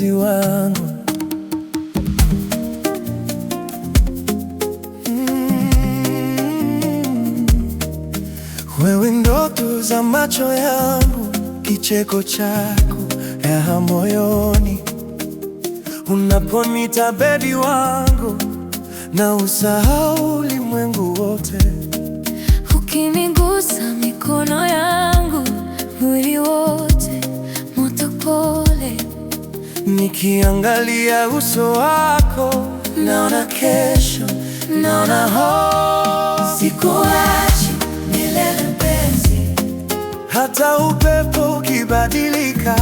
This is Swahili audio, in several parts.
mpenzi wangu. Wewe ndoto za macho yangu, kicheko chako raha moyoni, unaponita baby wangu na usahau ulimwengu wote. Ukinigusa mikono yangu, mwili wote moto pole. Nikiangalia uso wako, naona kesho, naona hope. Sikuachi milele mpenzi, hata upepo ukibadilika.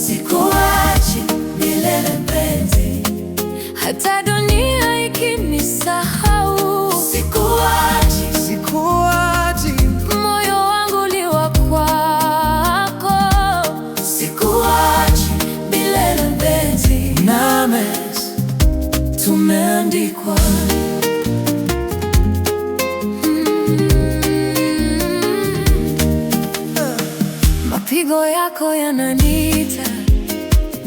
sikuachi milele mpenzi, hata dunia ikinisahau. Sikuachi, Sikuachi, moyo wangu li wa kwako. Sikuachi milele mpenzi, nami tumeandikwa. Mapigo yako yananiita,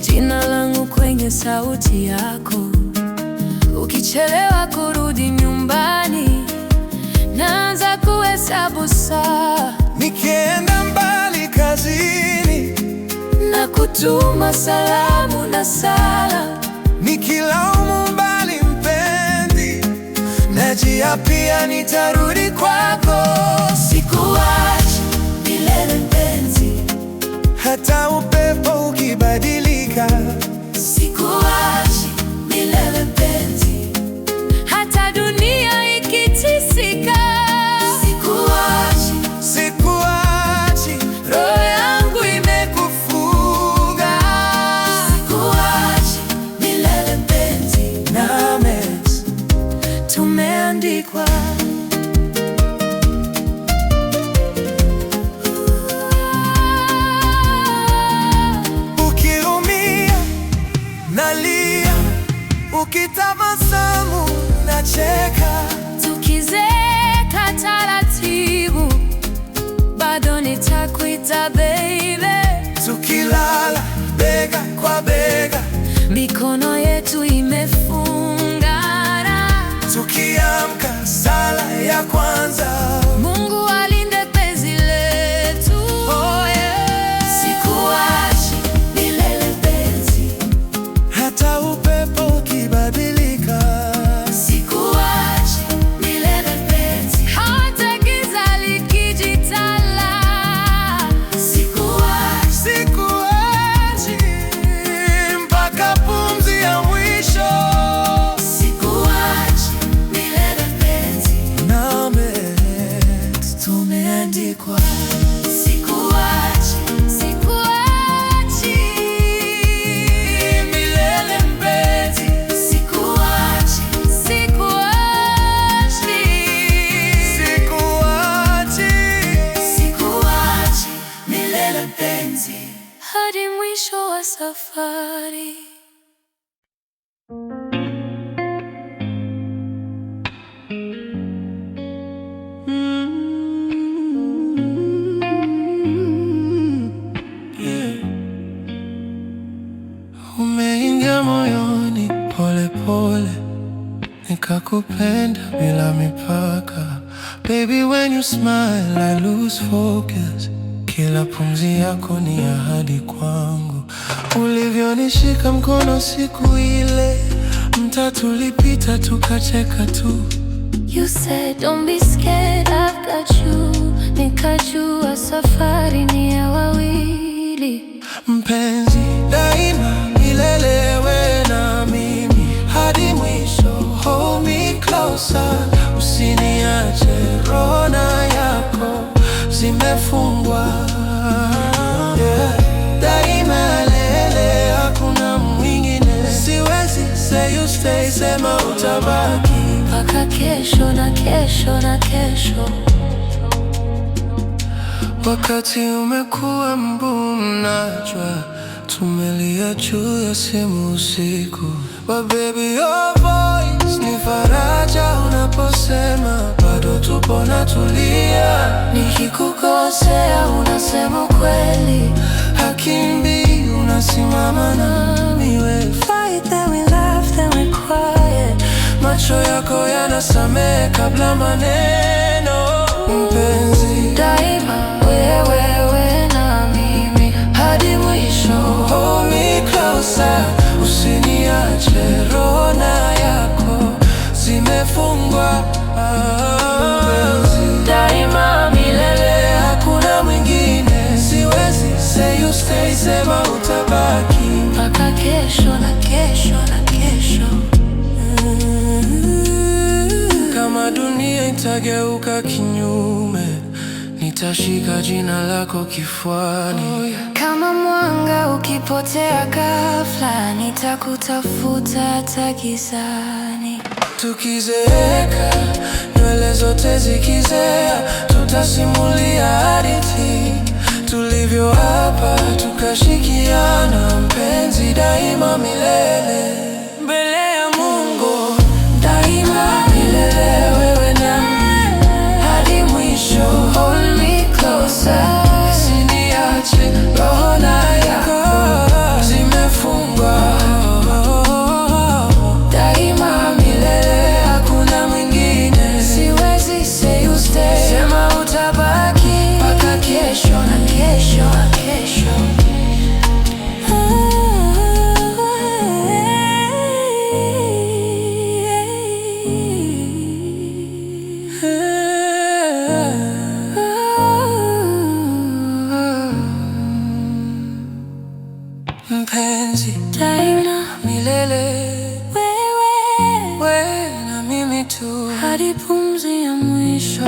jina langu kwenye sauti yako. Ukichelewa kurudi nyumbani, naanza kuhesabu saa. nikienda mbali kazini, Na kutuma salamu na sala. nikilaumu mbali mpenzi, najiapia nitarudi kwako. Sikuachi milele mpenzi, Hata upepo ukibadilika. sikuachi milele mpenzi, hata dunia ikitisika. Sikuachi, Sikuachi, roho yangu imekufunga. sikuachi milele mpenzi, Nami tumeandikwa. ukiumia nalia, ukitabasamu nacheka. Tukizeka taratibu, bado nitakuita baby. Tukilala bega kwa bega, Mikono yetu imefungana. tukiamka sala ya kwanza. Mungu alinde penzi letu. Oh yeah. Sikuachi milele mpenzi, Hata upepo ukibadilika. sikuachi milele mpenzi, hata giza likijitala. Sikuachi, Sikuachi mpaka pumzi ya mwisho. sikuachi milele mpenzi, Nami tumeandikwa. Sikuachi, sikuachi milele mpenzi. sikuachi, sikuachi, Sikuachi. sikuachi milele mpenzi, hadi mwisho wa safari. Umeingia moyoni pole pole, nikakupenda bila mipaka. Baby, when you smile I lose focus. Kila pumzi yako ni ahadi kwangu. Ulivyonishika mkono siku ile, mtaa tulipita tukacheka tu. You said don't be scared, I've got you. Nikajua safari ni ya wawili. Mpenzi, daima milelewe na mimi hadi mwisho. Hold me closer, usiniache. Roho yako zimefungwa, yeah. Daima lele, hakuna mwingine. Siwezi say you stay, sema utabaki. Mpaka kesho na kesho na kesho. Wakati umekuwa mgumu, najua tumelia juu ya simu usiku. But baby, your voice ni faraja unaposema bado tupo na tulia. Nikikukosea unasema kweli, Hakimbii, una unasimama nami. We fight, then we laugh, then we quiet. Macho yako yanasamehe kabla maneno. Mpenzi, daima wewe na mimi hadi mwisho. hold me closer, usiniache. Roho na yako zimefungwa. Mpenzi, Daima milele, hakuna mwingine. Siwezi say you stay, sema utabaki mpaka kesho na kesho na kesho. Kama dunia itageuka kinyume, nitashika jina lako kifuani. Kama mwanga ukipotea ghafla, nitakutafuta hata gizani. Tukizeeka, nywele zote zikizea, tutasimulia hadithi tulivyo hapa, tukashikiana. Mpenzi, daima milele mbele ya Mungu. Daima milele, wewe nami hadi mwisho. Hold me closer, usiniache. Roho na yako zimefungwa. Daima milele, hakuna mwingine. siwezi say you stay, Sema utabaki mpaka kesho na kesho na kesho. Mpenzi, Daima milele, wewe na mimi tu. hadi pumzi ya mwisho.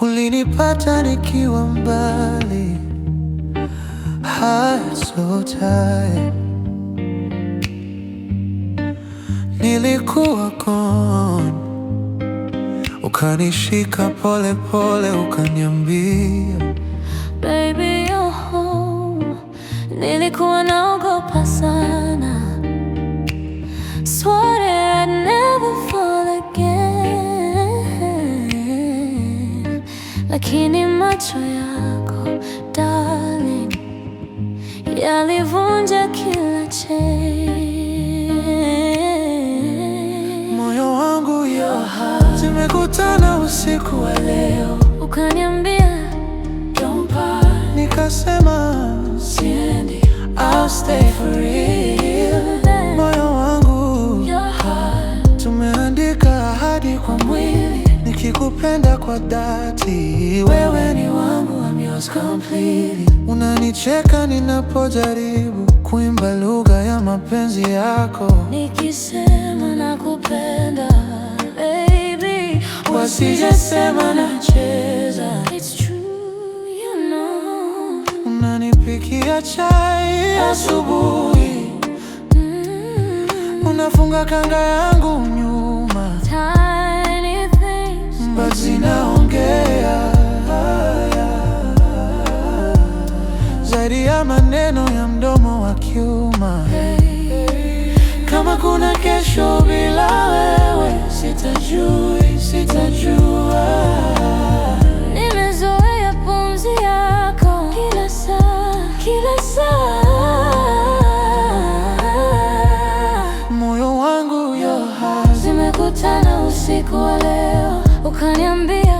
Ulinipata nikiwa mbali, heart so tired. Nilikuwa gone, ukanishika pole pole, ukaniambia Baby, you're home. Nilikuwa naogopa sana, swore I'd never fall again, lakini macho yako darling yalivunja kila chain. moyo wangu your heart zimekutana usiku wa leo. Ukaniambia don't part, Nikasema siendi, I'll stay for real. Moyo wangu your heart, tumeandika ahadi kwa mwili, nikikupenda kwa dhati. Wewe ni wangu, I'm yours completely. Unanicheka ninapojaribu kuimba lugha ya mapenzi yako, nikisema nakupenda baby, wasijesema nacheza. it's true, you know. Unanipikia chai asubuhi, unafunga kanga yangu nyuma, Tiny things, but zinaongea zaidi ya maneno ya mdomo wa kiuma. Kama kuna kesho bila wewe, sitajua. nimezoea pumzi yako kila saa, kila saa. Moyo wangu your heart Zimekutana usiku wa leo, ukaniambia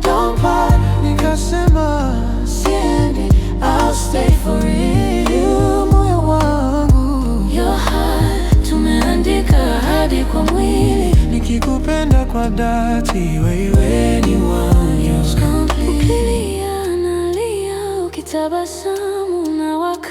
don't part. Nikasema siendi, I'll stay for you. Moyo wangu your heart, tumeandika ahadi kwa mwili, nikikupenda kwa dhati. Wewe ni wangu, yours complete. ukilia nalia, ukitabasamu na waka,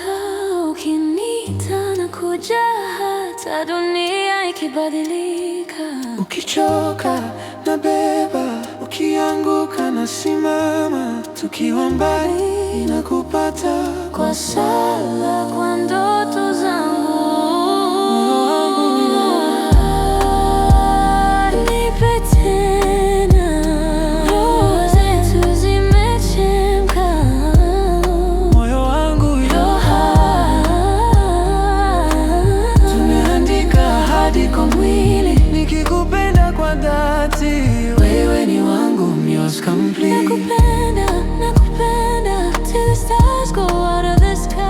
ukiniita na kuja, hata dunia ikibadilika. Ukichoka na beba, ukianguka na simama, tukiwa mbali na kupata Kwa sala, kwa ndoto zangu nikikupenda kwa dhati. Wewe ni wangu, I'm yours complete. Nakupenda, nakupenda till the stars go out of the sky.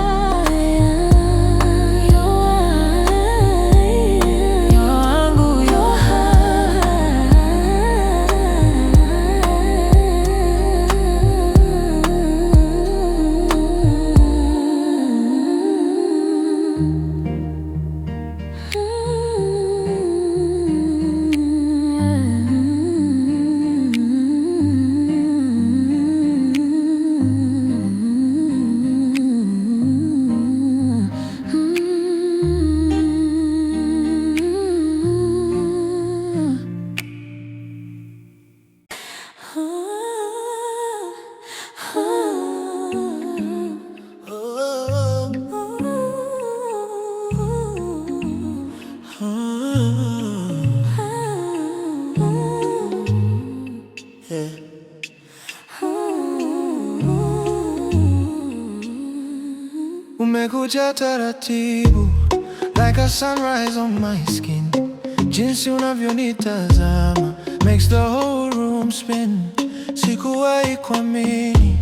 Umekuja taratibu like a sunrise on my skin. Jinsi unavyonitazama makes the whole room spin. Sikuwahi kuamini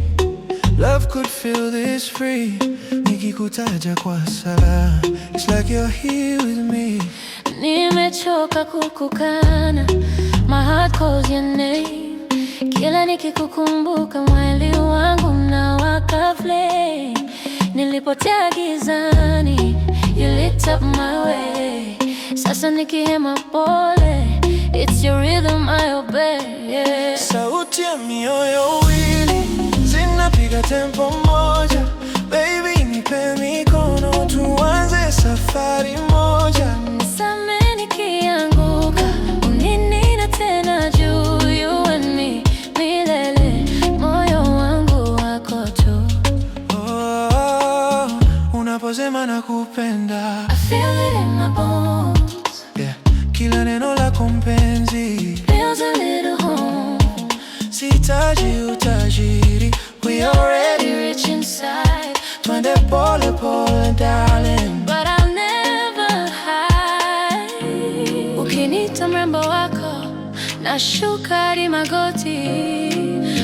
love could feel this free. Nikikutaja kwa sala, it's like you're here with me. Nimechoka kukukana, my heart calls your name. Kila nikikukumbuka mwili wangu unawaka flame. Nilipotea gizani, you lit up my way. Sasa nikihema pole, it's your rhythm I obey, yeah. Sauti ya mioyo wili zinapiga tempo moja. Baby nipe mikono tuanze safari moja. Nisamehe nikianguka, uninina tena juu. You and me, milele, moyo wangu wako tu. Unaposema nakupenda, I feel it in my bones, yeah. Kila neno lako mpenzi feels a little home. Sitaji utajiri, we already Rich inside, twende pole pole darling, but I'll never hide. Ukinita mrembo wako, nashuka hadi magoti.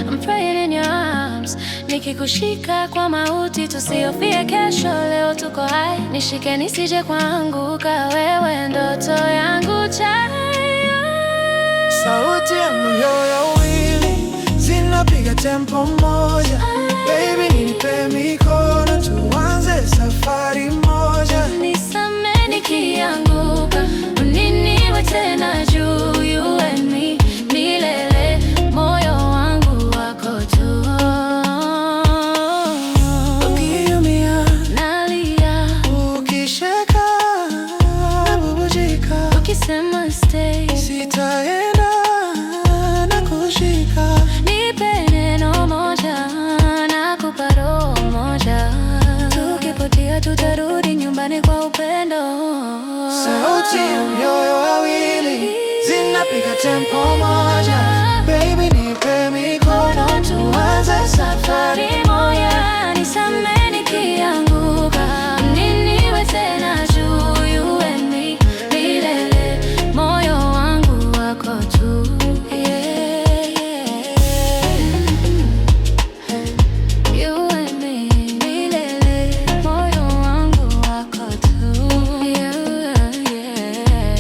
I'm praying in your arms, nikikushika kwa mauti. Tusihofie kesho, leo tuko hai. Nishike nisije kuanguka, wewe ndoto yangu chaya. Sauti ya mioyo wili zinapiga tempo moja. Baby nipe mikono tuanze safari moja. Nisamehe nikianguka, uniniwe tena juu. You and me, milele, moyo wangu wako tu. Ukiumia nalia, ukisheka nabubujika. ukisema stay, sitaenda na kushika. nipe neno moja, nakupa roho moja. Tukipotea tutarudi nyumbani kwa upendo. Sauti ya mioyo wawili zinapiga tempo moja. Baby nipe mikono tuanze safari moja. Nisamehe nikianguka, niniwe tena juu. You and me, milele, moyo wangu wako tu, yeah, yeah. You and me, milele, moyo wangu wako tu, yeah, yeah.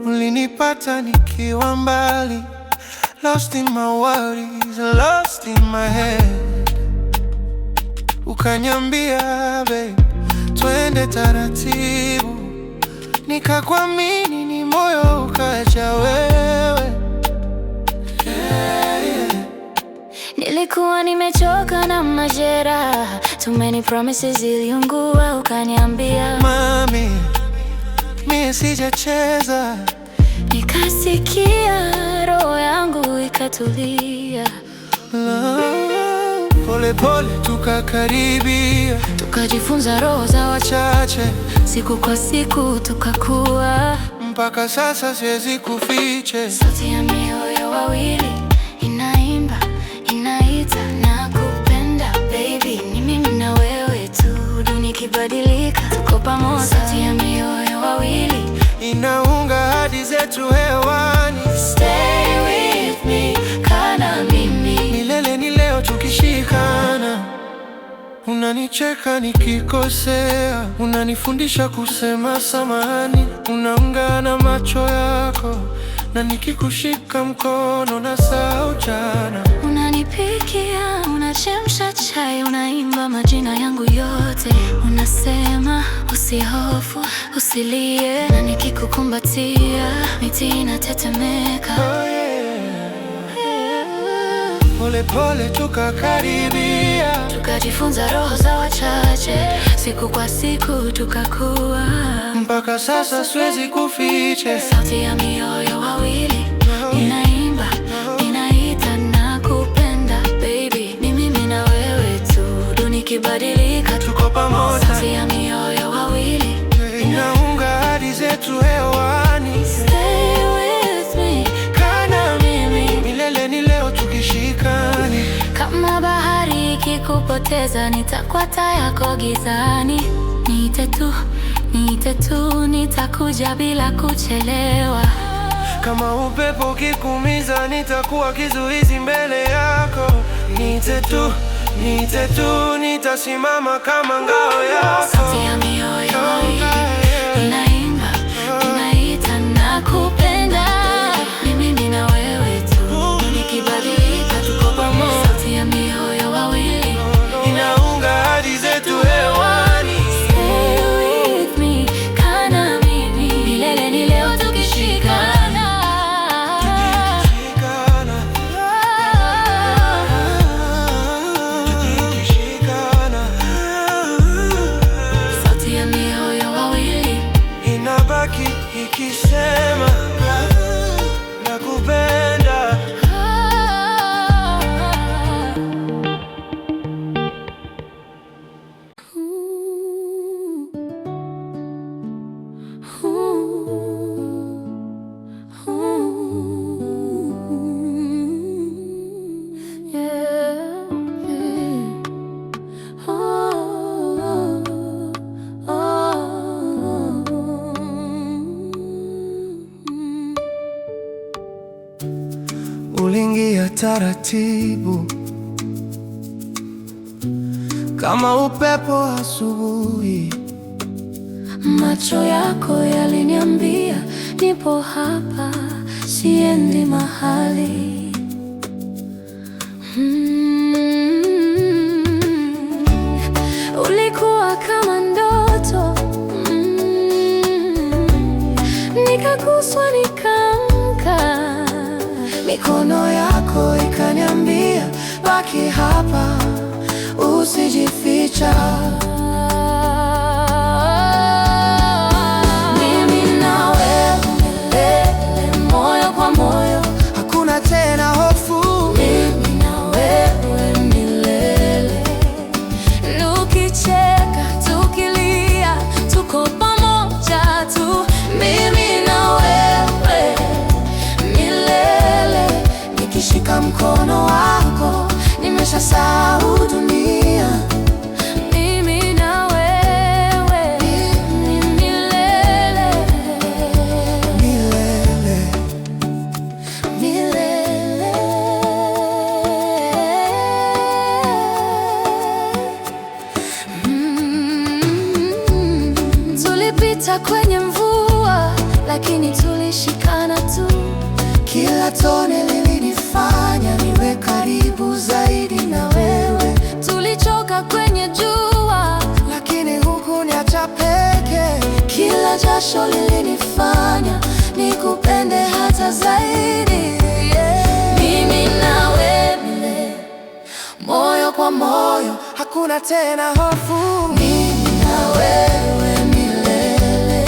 Ulinipata nikiwa mbali, lost in my worries, lost in my head. Ukaniambia babe, twende taratibu. Nikakuamini, ni moyo ukaja wewe, yeah, yeah. Nilikuwa nimechoka na majeraha, too many promises iliungua. Ukaniambia mami, mie sijacheza. Nikasikia roho yangu ikatulia. Pole pole tukakaribia, tukajifunza roho za wachache, siku kwa siku tukakua. Mpaka sasa siwezi kufiche, sauti ya mioyo wawili inaimba, inaita na kupenda. Baby, ni mimi na wewe tu, dunia ikibadilika tuko pamoja. Sauti ya mioyo wawili inaunga hadi zetu hewani. Stay with me, kana mimi milele ni leo tukishikana. Unanicheka nikikosea, unanifundisha kusema samahani. Unaungana macho yako na nikikushika mkono na sahau jana. Unanipikia, unachemsha chai, unaimba majina yangu yote. Unasema usihofu, usilie, na nikikukumbatia miti inatetemeka. Pole pole tukakaribia, tukajifunza roho za wachache, siku kwa siku tukakua. Mpaka sasa siwezi kufiche, sauti ya mioyo wawili inaimba, inaita na kupenda. Baby, ni mimi na wewe tu, dunia ikibadilika tuko pamoja. Sauti ya mioyo wawili inaunga hadi zetu hewani. Stay with me, kana mimi milele ni leo tukishikani. Kama bahari ikikupoteza, nitakuwa taa yako gizani. Niite tu, niite tu, nitakuja bila kuchelewa. Kama upepo ukikuumiza, nitakuwa kizuizi mbele yako. Niite tu, niite tu, nitasimama kama ngao yako. Sauti ya mioyo wawili inaimba, inaita na kupenda. Ni mimi na wewe tu, dunia ikibadilika tuko pamoja. Sauti ya mioyo wawili inaunga hadi zetu hewani. Stay with me, kana mimi milele ni leo tukishikana. Sauti ya mioyo wawili inabaki ikisema nakupenda. Uliingia taratibu kama upepo asubuhi. macho yako yaliniambia nipo hapa, siendi mahali. Ulikuwa kama ndoto, nikaguswa nikaamka. Mikono yako ikaniambia baki hapa, usijificha. Mimi na wewe milele, moyo kwa moyo, hakuna tena hofu. mimi na wewe milele. Tukicheka, tukilia, tuko pamoja tu. Mimi na wewe milele. Nikishika mkono wako nimeshasahau dunia. Mimi na wewe milele. Milele. Milele. Tulipita kwenye mvua, lakini tulishikana tu. Kila tone lilinifanya niwe karibu zaidi na wewe. Tulichoka kwenye jua, lakini hukuniacha peke. kila jasho lilinifanya nikupende hata zaidi. Mimi na wewe moyo kwa moyo, hakuna tena hofu. mimi na wewe milele.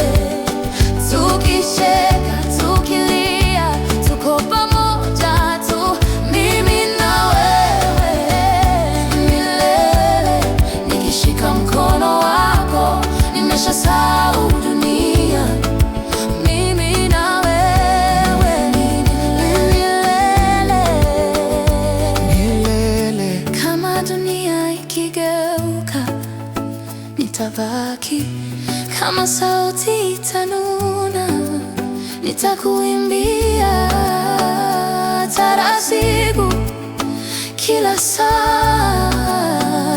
sauti itanuna, nitakuimbia taratibu kila saa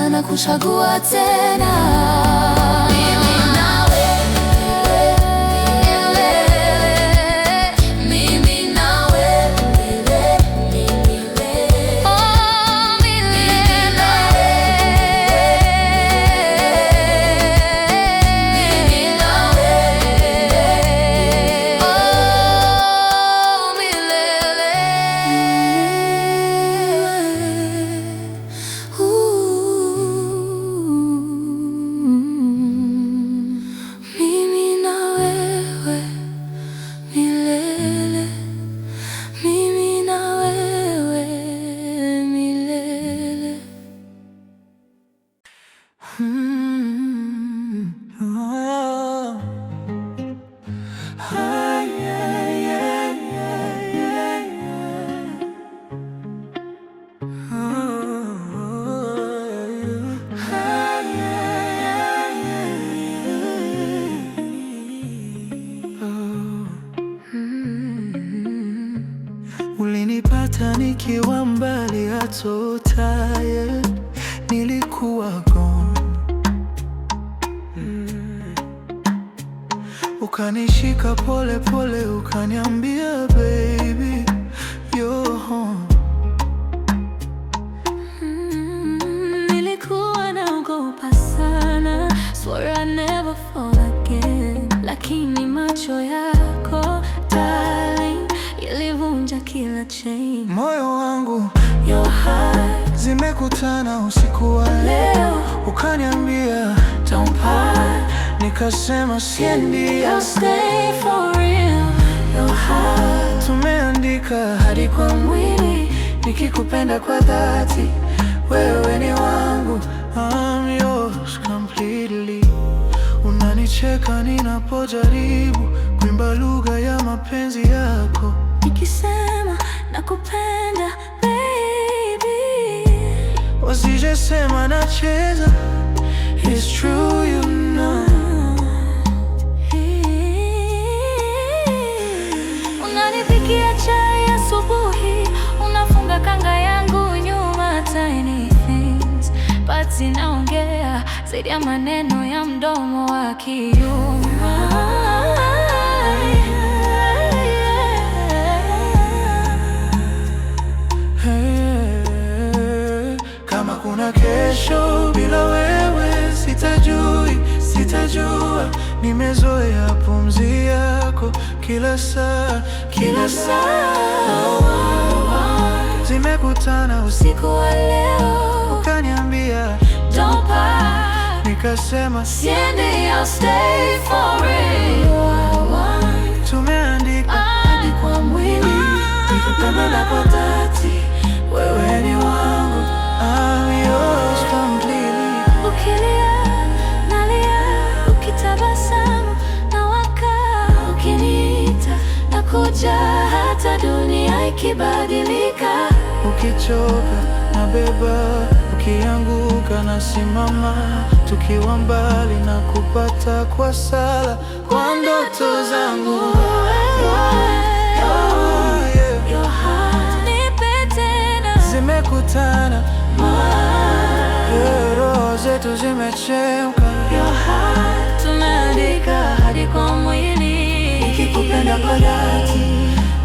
na kuchagua tena. Ulinipata nikiwa mbali, so tired, nilikuwa gone. Ukanishika pole pole, ukaniambia baby you're home. Nilikuwa naogopa sana, swore I'd never fall again, lakini macho yako darling yalivunja kila chain. Moyo wangu, your heart, zimekutana usiku wa leo. Ukaniambia don't part, nikasema siendi, I'll stay for real. Your heart, tumeandika hadi kwa mwili, nikikupenda kwa dhati, wewe ni wangu. I'm yours completely. Unanicheka ninapojaribu kuimba lugha ya mapenzi yako, nikisema nakupenda baby, wasijesema nacheza. It's true, you know. Unanipikia chai asubuhi, unafunga kanga yangu nyuma. Tiny things but zinaongea zaidi ya maneno ya mdomo wa kiuma. Kama kuna kesho bila wewe, sitajua. Nimezoea pumzi yako kila saa, kila saa. Zimekutana usiku wa leo, ukaniambia don't part, nikasema siendi, I'll stay for real. Tumeandika hadi kwa mwili, nikupenda kwa dhati, wewe ni wangu. I'm yours completely. Ukilia nalia, ukitabasamu nawaka, ukiniita nakuja, hata dunia ikibadilika. Ukichoka nabeba, ukianguka nasimama, tukiwa mbali na kupata kwa sala, kwa ndoto zangu. Your heart, nipe tena. Zimekutana, roho zetu zimechemka. Your heart, tumeandika hadi kwa mwili, nikikupenda kwa dhati,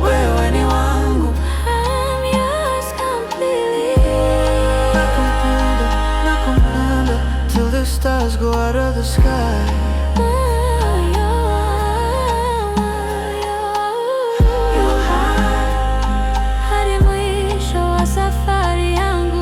wewe ni wangu. I'm yours completely. Nakupenda till the stars go out of the sky. Hadi mwisho wa safari yangu.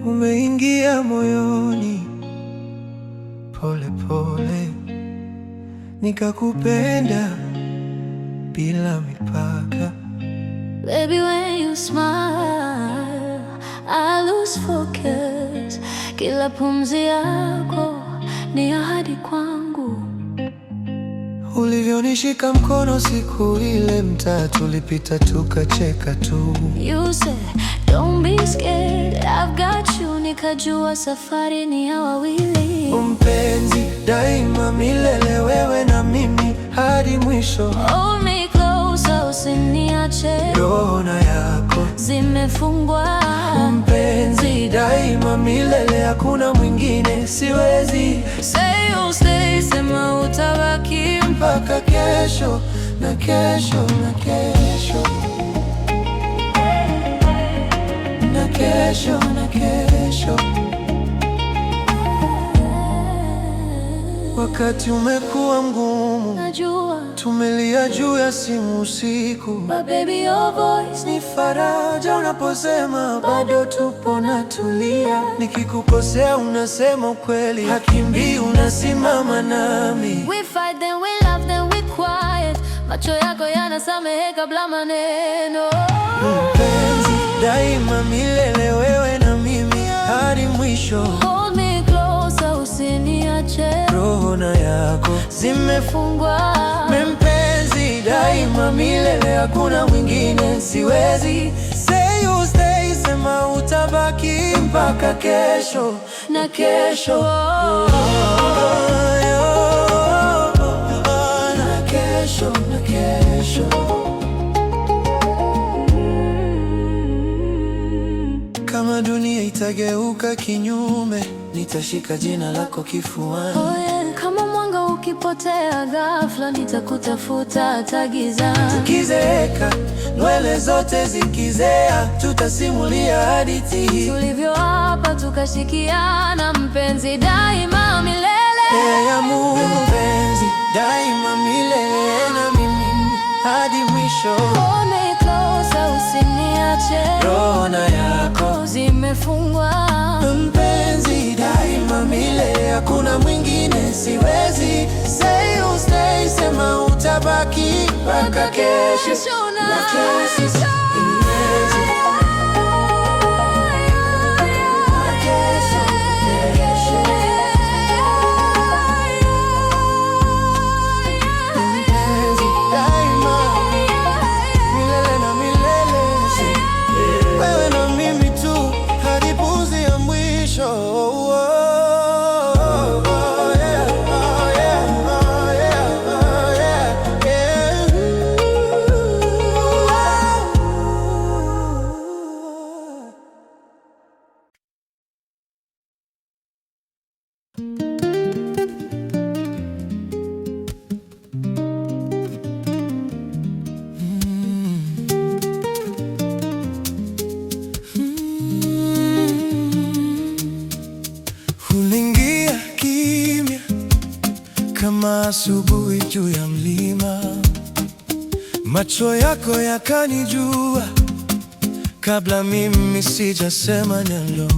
Umeingia moyoni pole pole, nikakupenda bila mipaka. Baby, when you smile, I lose focus. Kila pumzi yako ni ahadi kwangu. Ulivyonishika mkono siku ile, mtaa tulipita tukacheka tu. You said, don't be scared, I've got you. Nikajua safari ni ya wawili. Mpenzi daima milele, wewe na mimi hadi mwisho. Hold me closer, usiniache. Roho na yako zimefungwa. Mpenzi daima milele, hakuna mwingine, siwezi. Say you'll stay, sema utabaki mpaka kesho na kesho na kesho na kesho na kesho. Wakati umekuwa mgumu, najua tumelia juu ya simu usiku. But baby, your voice ni faraja unaposema bado tupo na tulia. Nikikukosea unasema ukweli, hakimbii, unasimama nami. We fight then we love then we quiet. Macho yako yanasamehe kabla maneno. Mpenzi daima milele, wewe na mimi hadi mwisho. Hold me closer, usiniache. Roho na yako zimefungwa. Mpenzi daima milele, hakuna mwingine, siwezi. Say you stay, sema utabaki mpaka kesho na kesho na kesho na kesho. Kama dunia itageuka kinyume, nitashika jina lako kifuani. Oh yeah. Kama mwanga ukipotea ghafla, nitakutafuta hata gizani. Tukizeeka, nywele zote zikizea, tutasimulia hadithi tulivyo hapa tukashikiana. Mpenzi daima milele, ya Mungu. Mpenzi daima milele, na mimi hadi mwisho. Hold me closer, usiniache. Roho na yako zimefungwa. Mpenzi daima milele, hakuna mwingine, siwezi. Say you stay, sema utabaki mpaka kesho na kesho. Uliingia kimya kama asubuhi juu ya mlima, macho yako yakanijua kabla mimi sijasema neno.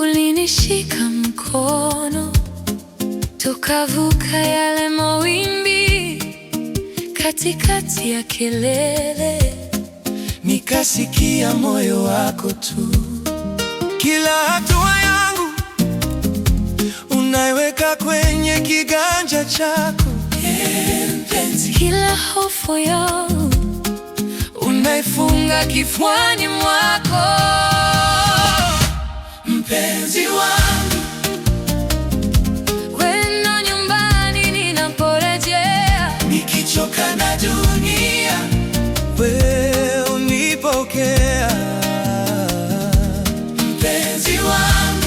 Ulinishika mkono, tukavuka yale mawimbi, katikati ya kelele nikasikia moyo wako tu. Kila hatua yangu unaiweka kwenye kiganja chako. Mpenzi, kila hofu yangu unaifunga kifuani mwako. Mpenzi wangu, wewe ndo nyumbani ninaporejea. nikichoka na dunia, wewe unipokea. Mpenzi wangu,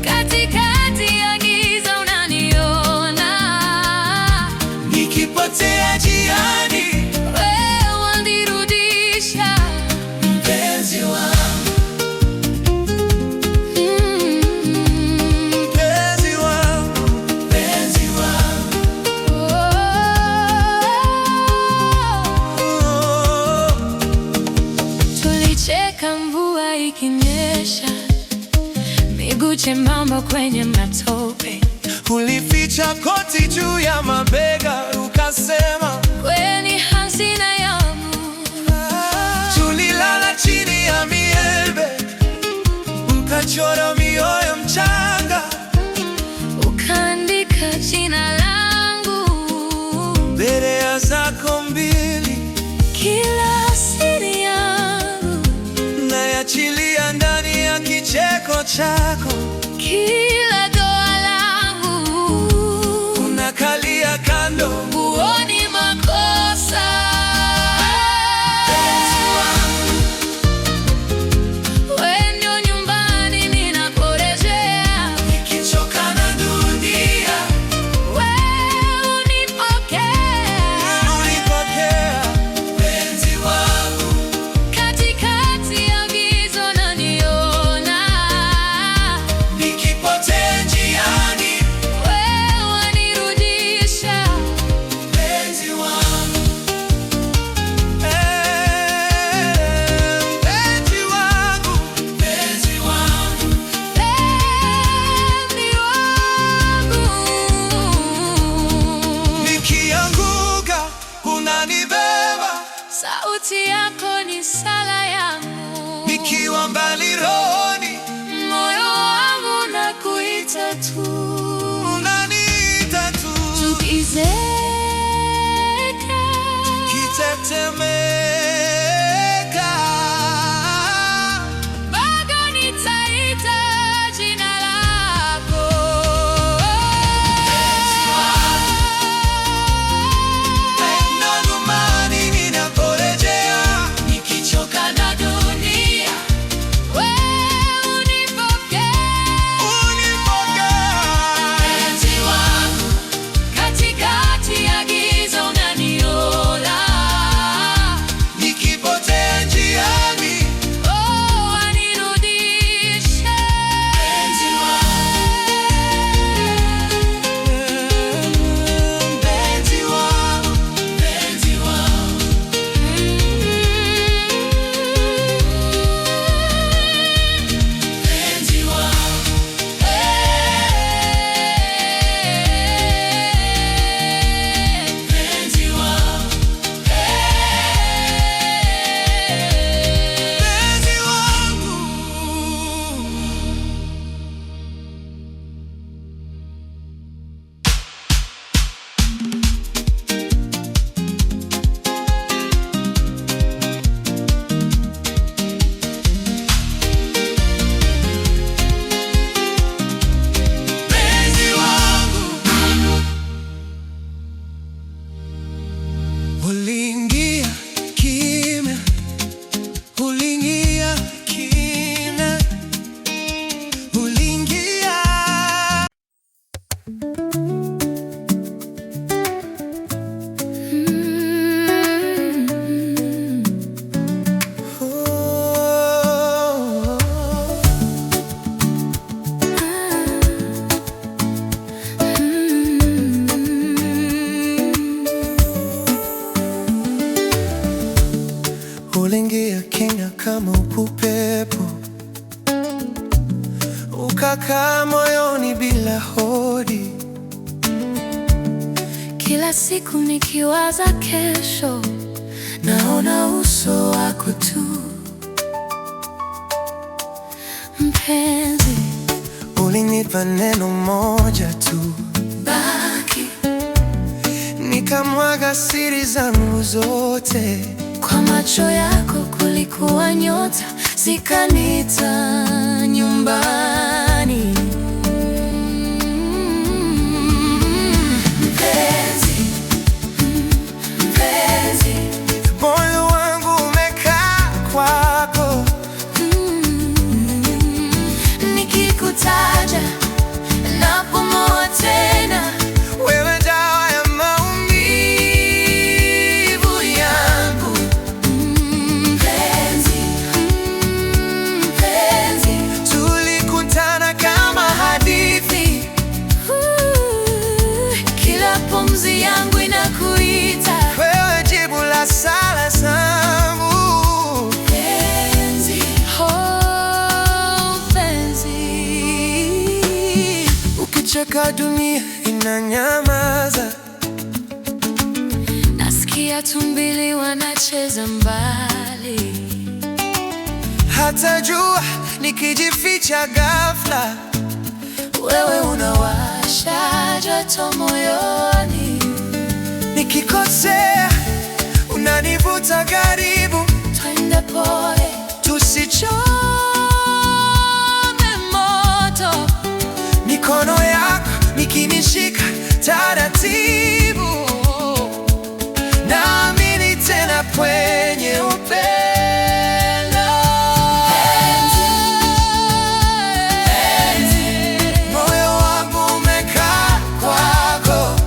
katikati ya giza unaniona. nikipotea njiani, wewe wanirudisha. mpenzi wangu, mpenzi wangu, mpenzi wangu. Tulicheka mvua ikinyesha, miguu chembamba kwenye matope. Ulificha koti juu ya mabega, ukasema wewe ni hasi hazina yangu. Tulilala chini ya miembe, ukachora mioyo mchanga, ukaandika jina langu mbele zako mbili. Kila siri yangu nayachilia ndani ya kicheko chako. Kila doa langu unakalia kando, huoni makosa. Mpenzi wangu, wewe ndio nyumbani ninaporejea. nikichoka na dunia, wewe unipokea. mpenzi wangu, Katikati ya giza unaniona. nikipotea njiani, wewe wanirudisha. mpenzi wangu, mpenzi wangu, mpenzi wangu, Mpenzi wangu. nikianguka unanibeba, Sauti yako ni sala yangu. nikiwa mbali rohoni Moyo wangu nakuita tu. unaniita tu, Tukizeka kitetemeka, bado nitaita jina lako. na nyumbani ninaporejea, nikichoka na dunia, Wewe unipokea. Mpenzi wangu, katikati ya giza unaniona. nikipotea njiani, Oh, wanirudisha. mpenzi wangu, mpenzi wangu, mpenzi wangu, mpenzi wangu, mpenzi wangu, mpenzi wangu. Mpenzi wangu, uliingia kimya, uliingia kimya, uliingia. Uliingia kimya kama upepo, ukakaa moyoni bila hodi. Kila siku nikiwaza kesho, naona uso wako tu. Mpenzi, Ulinipa neno moja tu, baki. nikamwaga siri zangu zote. Kwa macho yako kulikuwa nyota, zikanita nyumbani. Mpenzi, mpenzi, Moyo wangu umekaa kwako, nikikutaja napumua tena. wewe dawa ya maumivu yangu. Mpenzi, mpenzi, Tulikutana kama hadithi, kila pumzi yangu inakuita. wewe jibu la sala zangu. Mpenzi, oh mpenzi, Ukicheka dunia inanyamaza, nasikia tumbili wanacheza mbali, hata jua nikijificha ghafla, wewe unawasha joto moyoni. Nikikosea unanivuta karibu, twende pole tusichome moto. Mikono yako nikinishika taratibu, naamini tena kwenye upendo. Moyo wangu umekaa kwako,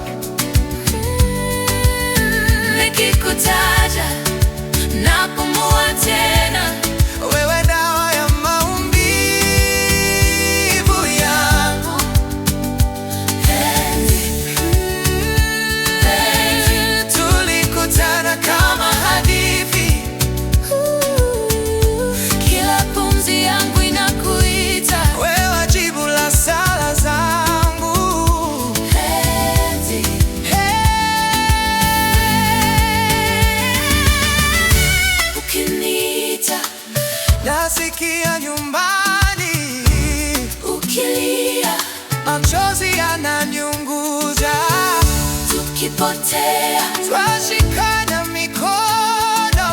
nikikutaja napumua tena. wewe dawa ya maumivu yangu. Tulikutana kama hadithi, Kila pumzi yangu inakuita. wewe jibu la sala zangu. Penzi, ukiniita, Nasikia nyumbani, ukilia, machozi yananiunguza, tukipotea, twashikana mikono,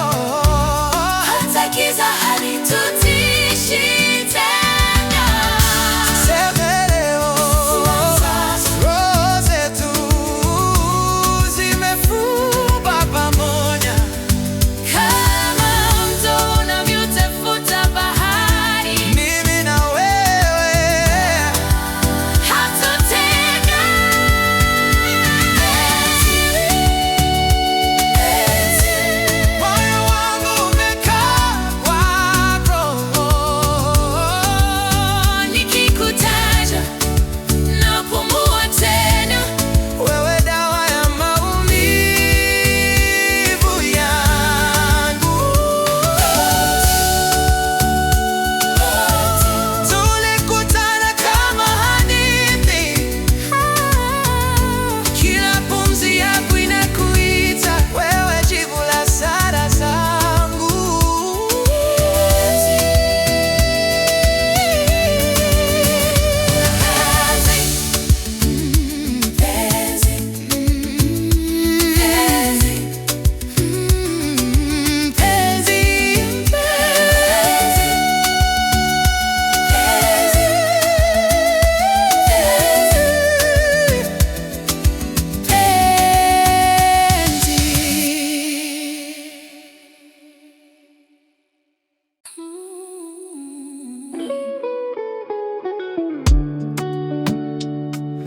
hata giza halitutishi tena. tuseme leo roho zetu zimefumba pamoja. Kama mto unavyotafuta bahari, Mimi na wewe, hatutengana. moyo wangu umekaa kwako, Nikikutaja napumua tena. wewe dawa ya maumivu yangu. Tulikutana kama hadithi, kila pumzi yako inakuita, wewe jibu la sala zangu.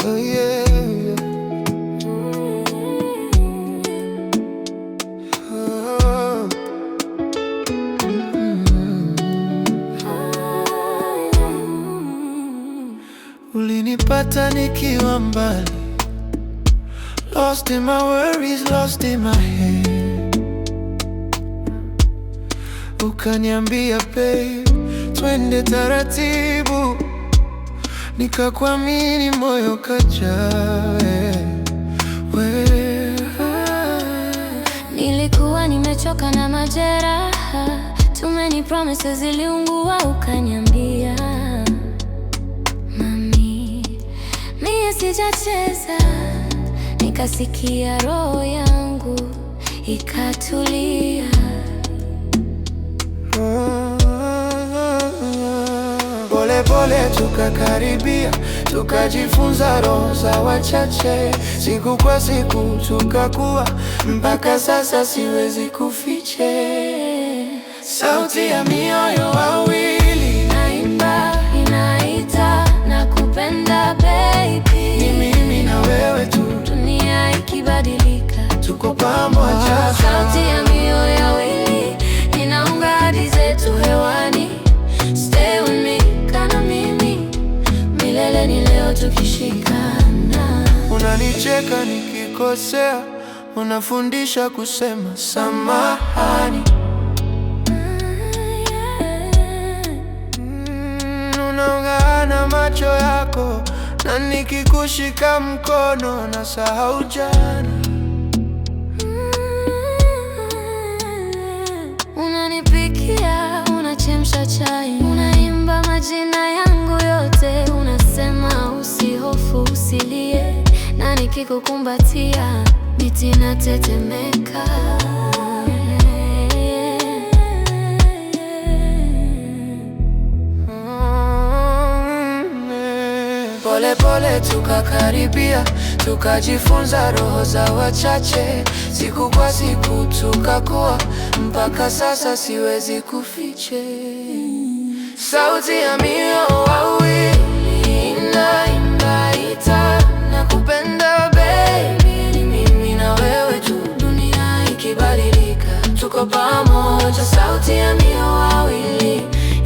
Oh yeah, oh. Ulinipata nikiwa mbali, lost in my worries, lost in my head. Ukaniambia babe, twende taratibu, nikakuamini, moyo kajaa wewe. Nilikuwa nimechoka na majeraha, too many promises ziliungua, ukaniambia mami, mie sijacheza. Nikasikia roho yangu ikatulia. Pole pole tukakaribia, tukajifunza roho za wachache, siku kwa siku tukakuwa, mpaka sasa siwezi kufiche. Sauti ya mioyo wawili Naimba, inaita, nakupenda baby. ni mimi na wewe tu, Dunia ikibadilika, tuko pamoja. sauti ya mioyo yawili inaunga hadi zetu hewani. Stay with me, kana mimi, milele ni leo tukishikana. Unanicheka nikikosea, unafundisha kusema samahani. Unaungana macho yako na nikikushika mkono na sahau jana. cha chai. Unaimba majina yangu yote, unasema usihofu, usilie, na nikikukumbatia miti inatetemeka. Pole pole tukakaribia, tukajifunza roho za wachache, siku kwa siku tukakuwa, mpaka sasa siwezi kufiche. Sauti ya mioyo wawili inaimba nakupenda baby, ni mimi na wewe tu, dunia ikibadilika tuko pamoja. Sauti ya mioyo wawili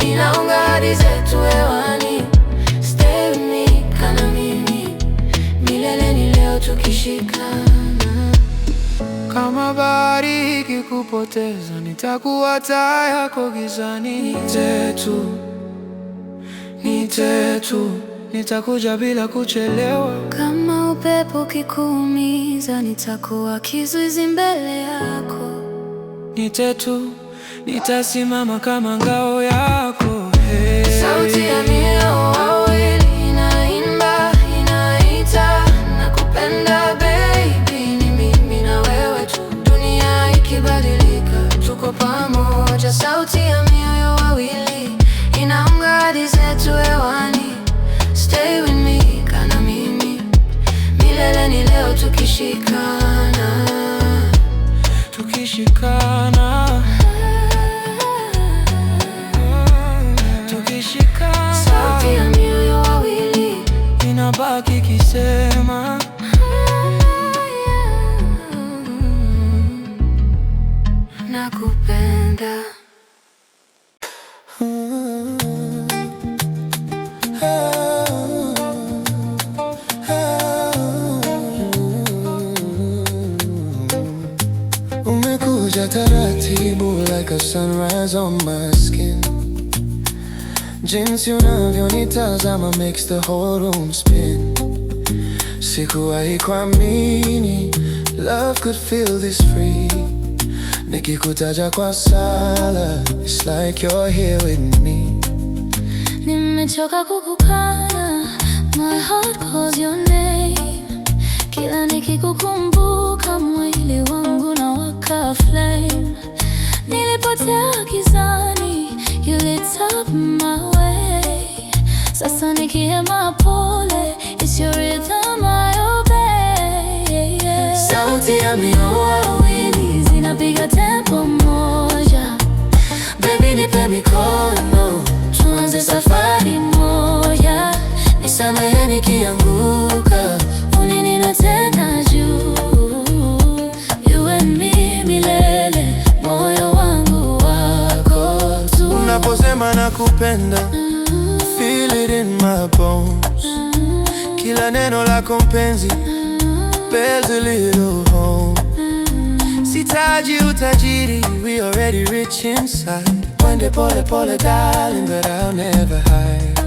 inaunga hadi zetu hewani. Stay with me, kana mimi, milele ni leo tukishikana. Kama bahari ikikupoteza, nitakuwa taa yako gizani. Niite tu, nitakuja bila kuchelewa. Kama upepo ukikuumiza, nitakuwa kizuizi mbele yako. Niite tu, nitasimama kama ngao yako. Hey. Sauti ya mioyo wawili inaimba, inaita nakupenda baby, ni mimi na wewe tu, dunia ikibadilika tuko pamoja. Sauti ya mioyo wawili inaunga hadi zetu hewani. Stay with me, kana mimi, milele ni leo tukishikana. Tukishikana, tukishikana. Sauti ya mioyo wawili inabaki kisema nakupenda. Umekuja taratibu like a sunrise on my skin. Jinsi unavyonitazama makes the whole room spin. Sikuwahi kuamini love could feel this free. Nikikutaja kwa sala, it's like you're here with me. Nimechoka kukukana, my heart calls your name. Kila nikikukumbuka mwili wangu na waka flame. Nilipotea gizani, you lit up my way. Sasa nikihema pole, it's your rhythm I obey. Sauti ya mioyo wawili zinapiga tempo moja. Baby nipe mikono, tuanze safari moja. Nisamehe nikianguka, uninue tena juu. You and me milele, moyo wangu wako tu. Unaposema nakupenda, feel it in my bones. Kila neno lako mpenzi, builds a little home. Sitaji utajiri, we already rich inside. Twende pole pole darling, but I'll never hide.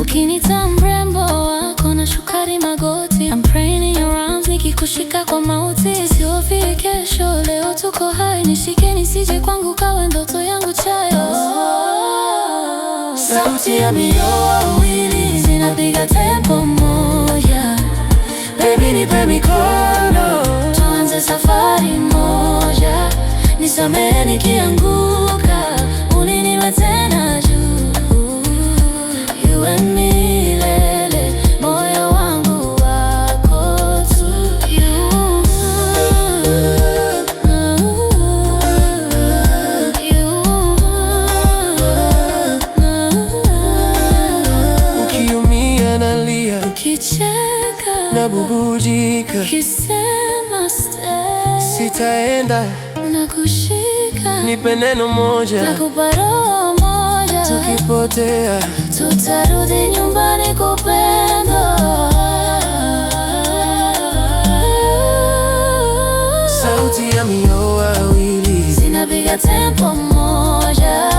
Ukinita mrembo wako na shukari magoti, I'm praying in your arms, nikikushika kwa mauti. Sihofi kesho, leo tuko hai, nishike nisije kwangu kawe ndoto yangu chayo. Sauti ya mioyo wawili zinapiga tempo moja. Baby nipe mikono, tuanze safari moja. Nisamehe nikianguka, uninue tena juu. You and me milele, moyo wangu wako tu. Ukiumia nalia, Ukicheka nabubujika, ukisema stay, sitaenda, nakushika, nipe neno moja, nakupa roho moja. tukipotea tutarudi nyumbani kupendwa. Sauti ya mioyo wawili zinapiga tempo moja.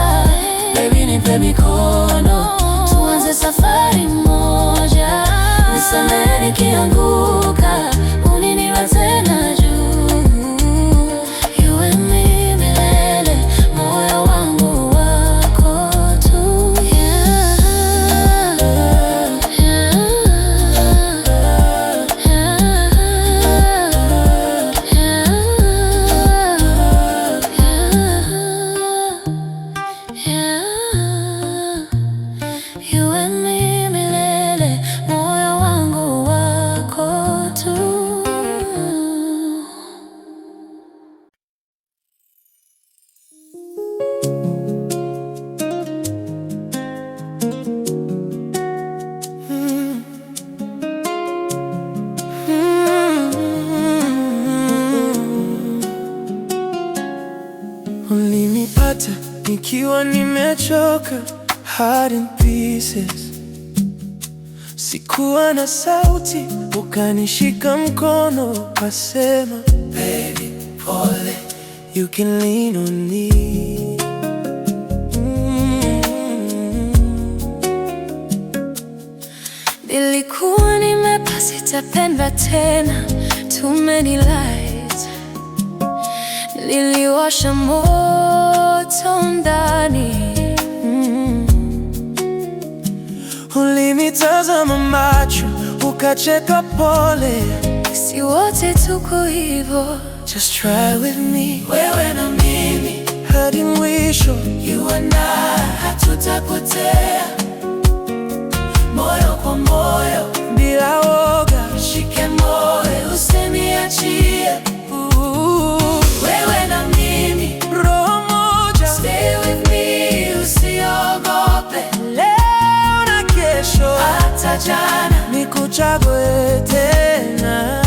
Baby nipe mikono, tuanze safari moja. Nisamehe nikianguka, uninue tena juu. You and me milele. ulinipata nikiwa nimechoka, heart in pieces. Sikuwa na sauti, ukanishika mkono, ukasema baby pole, you can lean on me. Nilikuwa nimepa sitapenda tena, too many lies. Niliwasha moto ndani. Ulinitazama macho, ukacheka pole, si wote tuko hivyo, just try with me. Wewe na mimi hadi mwisho, you and I, hatutapotea. Moyo kwa moyo, bila woga, shike moyo, usiniachie. Wewe na mimi, roho moja, stay with me, usiogope. leo na kesho, hata jana, nikuchague tena.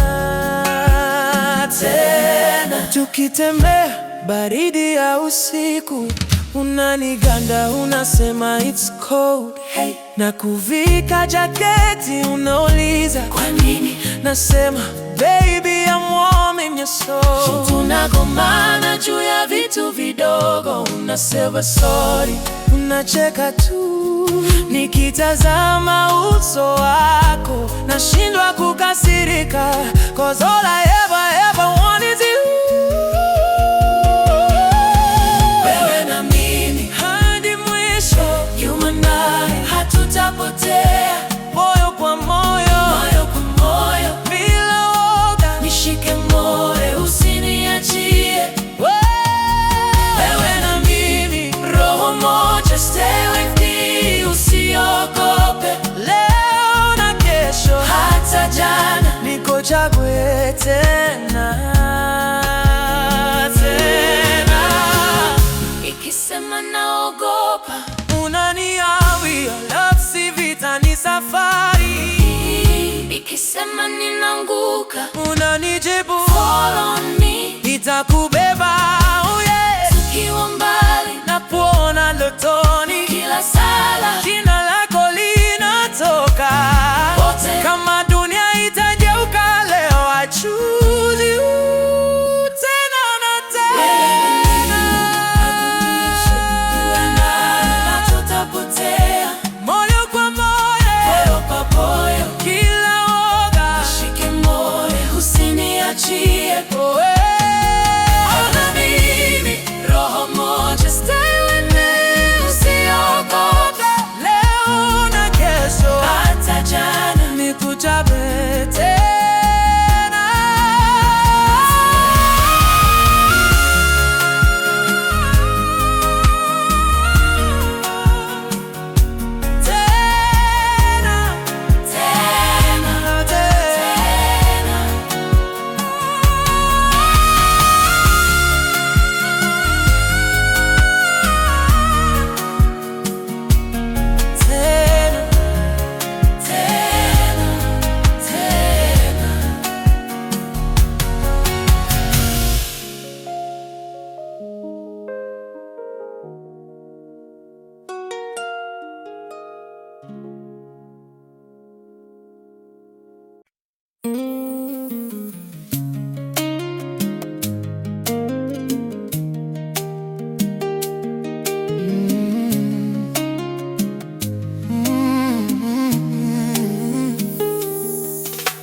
Tukitembea baridi ya usiku, unaniganda, unasema it's cold, hey. Na kuvika jaketi, unauliza kwa nini? Nasema baby I'm warm in your soul. Tunagombana juu ya vitu vidogo, unasema sorry, unacheka tu. Nikitazama uso wako, nashindwa kukasirika, 'cause all I ever want is you. Wewe na mimi hadi mwisho, you and I, hatutapotea. moyo kwa moyo, Moyo kwa moyo, bila woga, nishike moyo, usiniachie. Wewe na mimi, roho moja, stay with me, usiogope. leo na kesho, hata jana, nikuchague tena. Ikisema naogopa, unaniambia love si vita, ni safari. ikisema ninaanguka, unanijibu fall on me, nitakubeba, oh yeah. tukiwa mbali, napoona ndotoni, kila sala, jina lako linatoka. wote Kama dunia itageuka leo, I choose you tena na tena. hatutapotea. Moyo kwa moyo, Moyo kwa moyo, kila woga, shike moyo, usiniachie. oh yeah. Na mimi, roho moja, stay with me, usiogope. Leo na kesho, hata jana, nikuchague tena. Tena, tena, tena. Tena, tena, tena.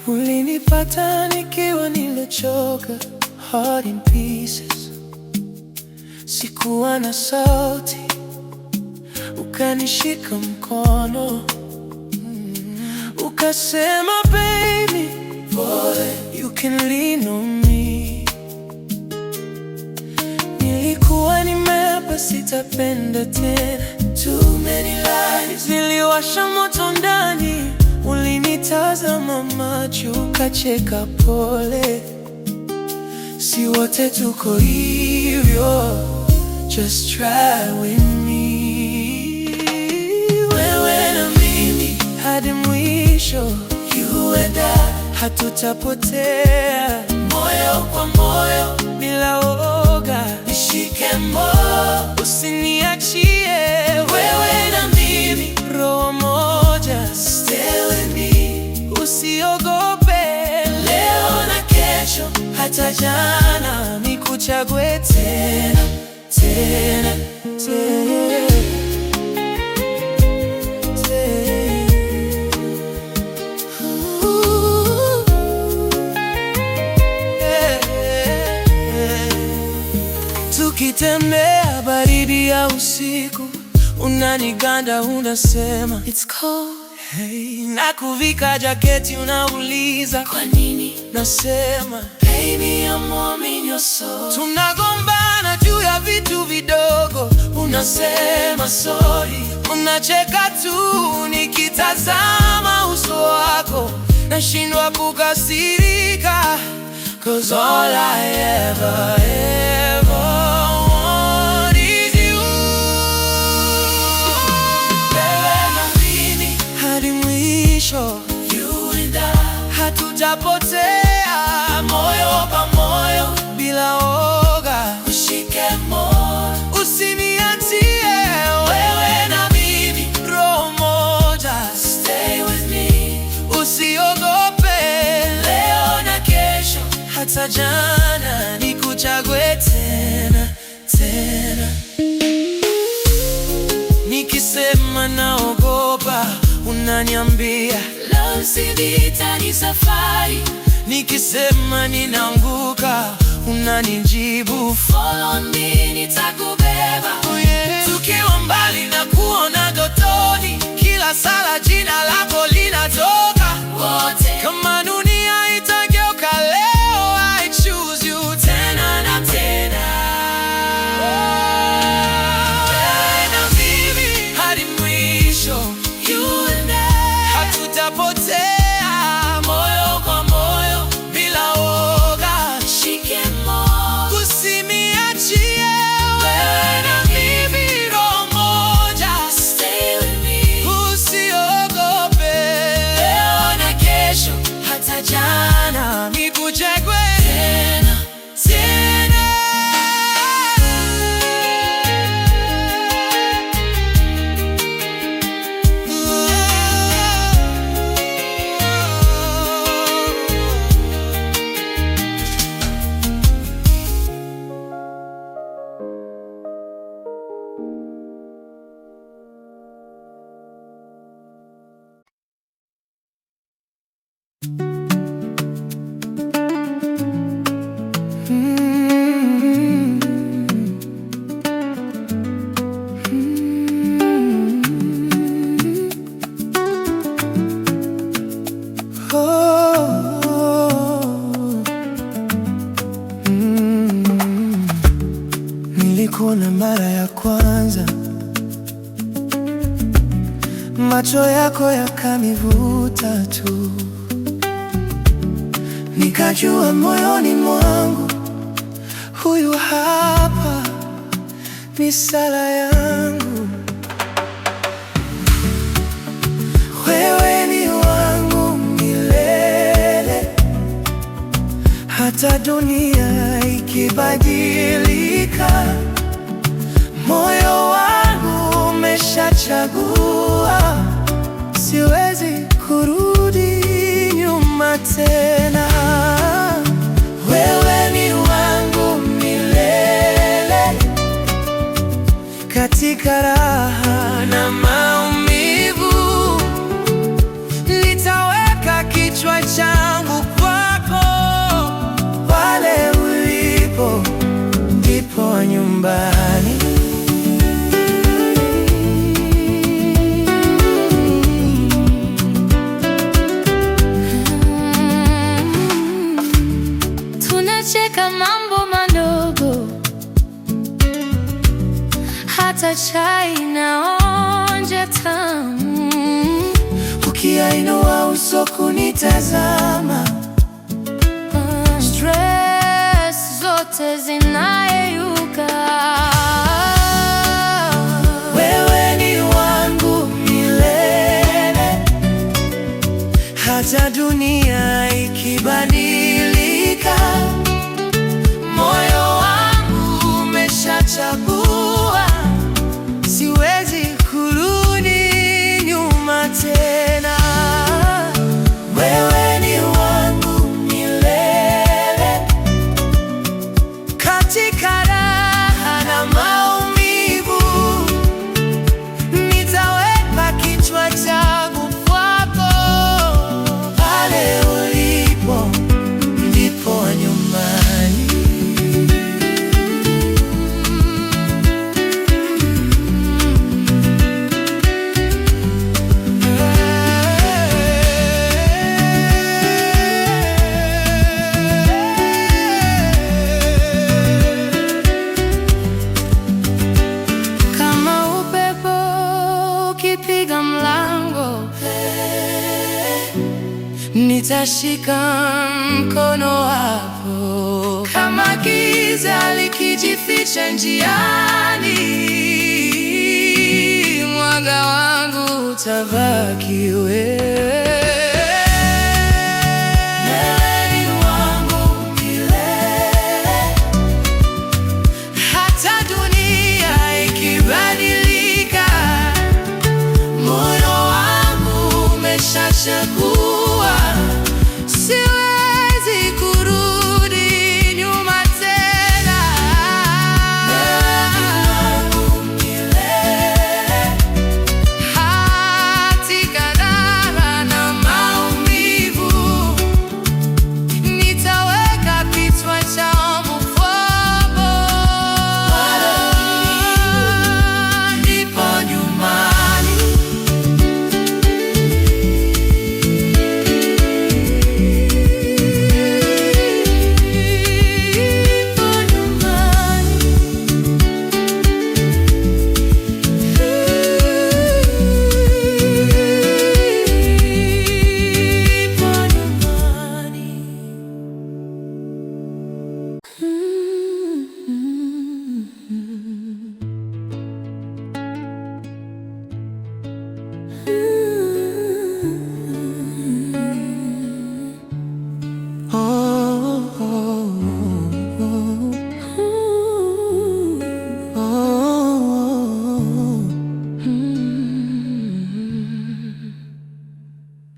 ulinipata nikiwa nimechoka, heart in pieces. Sikuwa na sauti, ukanishika mkono, ukasema baby boy, you can lean on me. Nilikuwa nimeapa sitapenda tena, too many lies. Niliwasha moto ndani, ulinitazama macho, ukacheka pole, si wote tuko hivyo, just try with me. Wewe na mimi hadi mwisho, you and I, hatutapotea. Moyo kwa moyo, bila woga, nishike moyo, usi hata jana nikuchague tena, tena, tena. Tukitembea baridi ya usiku, unaniganda unasema it's cold. Hey, nakuvika jaketi unauliza kwa nini, nasema baby I'm warm in your soul. Tunagombana juu ya vitu vidogo, unasema sorry. Unacheka tu nikitazama uso wako, nashindwa kukasirika, 'cause all I ever want is you. Wewe na mimi hadi mwisho, you and I, hatutapotea moyo kwa moyo bila woga. Ushike moyo, usiniachie, wewe na mimi roho moja. Stay with me, usiogope, leo na kesho hata jana nikuchague tena, tena. Nikisema naogopa, unaniambia love si vita, ni safari. Nikisema ninaanguka, unanijibu follow me, nitakubeba. Oh yeah. Tukiwa mbali na kuona dotoni, kila sala jina lako linatoka wote. Kama dunia itageuka leo, I choose you tena na tena. Wewe na mimi hadi mwisho, you and I, hatutapotea moyo kwa moyo bila woga. Shike moyo, usiniachie, wewe na mimi roho moja. Stay with me, usiogope, leo na kesho hata jana nikuchague tena, tena. Nilikuona mara ya kwanza, macho yako yakanivuta tu, nikajua moyoni mwangu, huyu hapa ni sala yangu. Wewe ni wangu milele, hata dunia ikibadilika, moyo wangu umeshachagua, siwezi kurudi nyuma tena. Wewe ni wangu milele, katika raha na maumivu, nitaweka kichwa changu kwako. Pale ulipo ndipo nyumbani. Tunacheka mambo madogo, hata chai naonja tamu. Ukiinua uso kunitazama, stress zote zinayeyuka. wewe ni wangu milele, hata dunia ikibadilika, moyo wangu umeshachagua, siwezi kurudi nyuma tena. Wewe ni wangu milele, nitashika mkono wako kama giza likijificha njiani. Mwanga wangu utabaki wewe. Chagua, siwezi kurudi nyuma tena. Katika raha na maumivu, nitaweka kichwa changu kwako. Ndipo nyumbani.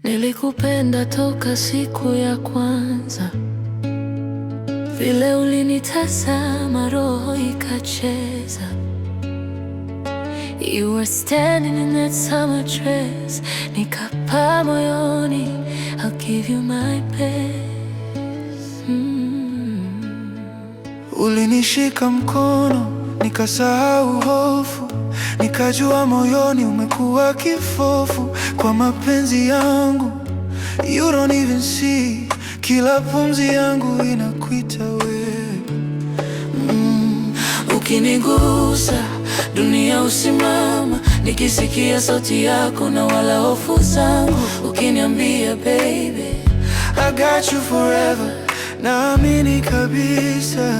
Nilikupenda toka siku ya kwanza, vile ulinitazama roho ikacheza. You were standing in that summer dress, nikapa moyoni, I'll give you my best. Ulinishika mkono, nikasahau hofu, nikajua moyoni umekuwa kifofu kwa mapenzi yangu. You don't even see, kila pumzi yangu inakuita wewe. Ukinigusa dunia usimama, nikisikia sauti yako na wala hofu zangu. Ukiniambia baby, I got you forever, naamini kabisa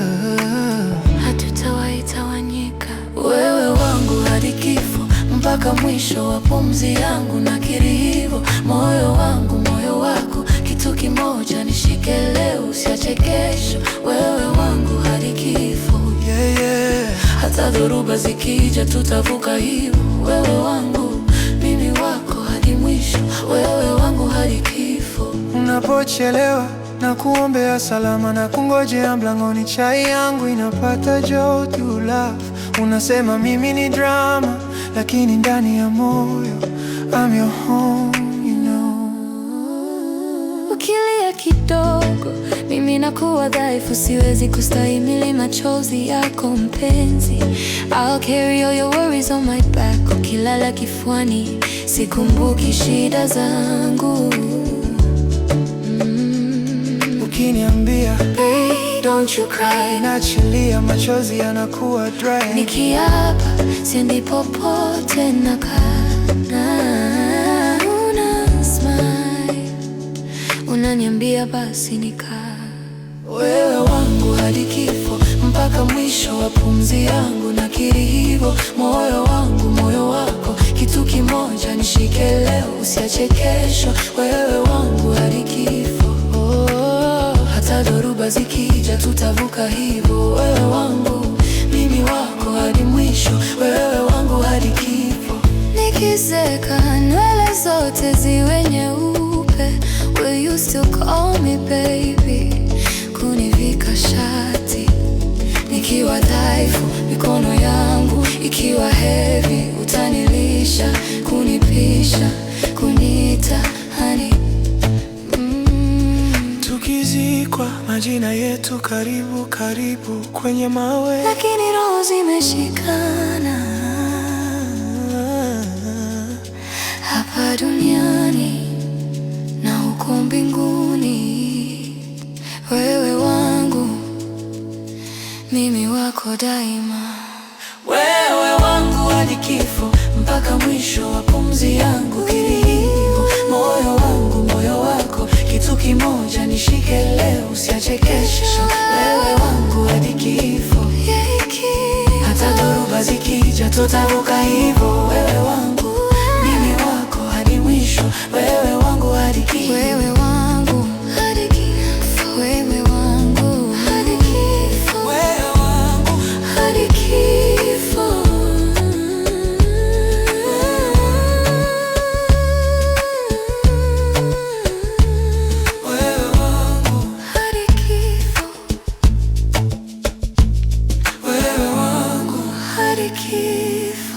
hatutawahi tawanyika. Wewe wangu hadi kifo, mpaka mwisho wa pumzi yangu. Nakiri hivyo, moyo wangu moyo wako, kitu kimoja, nishike leo usiache kesho. Wewe wangu hadi kifo, yeah, yeah. Hata dhoruba zikija tutavuka hivyo. Wewe wangu, mimi wako hadi mwisho. Wewe wangu hadi kifo. Unapochelewa na kuombea salama na kungojea mlangoni, chai yangu inapata joto. Love, unasema mimi ni drama, lakini ndani ya moyo I'm your home, you know. Ukilia kidogo mimi nakuwa dhaifu, siwezi kustahimili machozi yako mpenzi. I'll carry all your worries on my back. Ukilala kifuani sikumbuki shida zangu. Ukiniambia hey, don't you cry, nachilia machozi yanakuwa dry. Nikiapa siendi popote, nakaa. Una smile, unaniambia basi nikaa. Wewe wangu hadi kifo, mpaka mwisho wa pumzi yangu. Nakiri hivyo, moyo wangu moyo wako, kitu kimoja, nishike leo usiache kesho. Wewe wangu hadi kifo, hata dhoruba zikija tutavuka hivyo. Wewe wangu, mimi wako hadi mwisho. Wewe wangu hadi kifo. Nikizeka nywele zote ziwe nyeupe, will you still call me baby? Kunivika shati nikiwa dhaifu, mikono yangu ikiwa heavy, utanilisha, kunipisha, kuniita honey. Tukizikwa majina yetu karibu karibu kwenye mawe, lakini roho zimeshikana hapa duniani na huko mbinguni. Wewe wangu, mimi wako daima. Wewe wangu hadi kifo, mpaka mwisho wa pumzi yangu. Kiri hivyo, moyo wangu moyo wako, kitu kimoja, nishike leo, usiache kesho. Wewe wangu hadi kifo, hata dhoruba zikija tutavuka hivyo. Wewe wangu, mimi wako hadi mwisho. Wewe wangu hadi kifo. Wewe wangu hadi kifo. Wewe wangu hadi kifo. Wewe wangu hadi kifo. wewe wangu Hadi kifo. wewe wangu Hadi kifo.